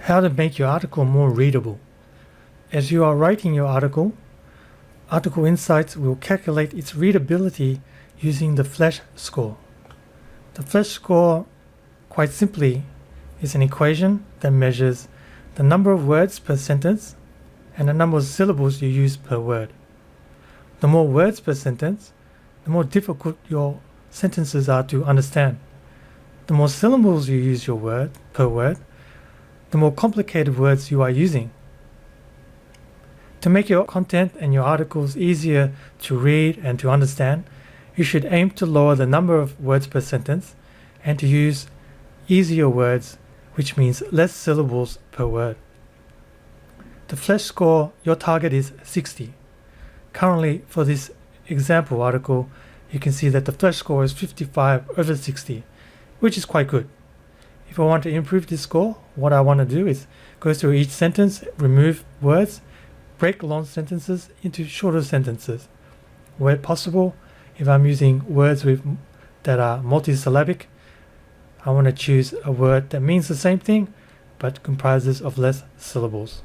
How to make your article more readable. As you are writing your article, Article Insights will calculate its readability using the Flesch score. The Flesch score, quite simply, is an equation that measures the number of words per sentence and the number of syllables you use per word. The more words per sentence, the more difficult your sentences are to understand. The more syllables you use per word, the more complicated words you are using. To make your content and your articles easier to read and to understand, you should aim to lower the number of words per sentence and to use easier words, which means less syllables per word. The Flesch score, your target is 60. Currently, for this example article, you can see that the Flesch score is 55/60, which is quite good. If I want to improve this score, what I want to do is go through each sentence, remove words, break long sentences into shorter sentences. Where possible, if I'm using words that are multisyllabic, I want to choose a word that means the same thing but comprises of less syllables.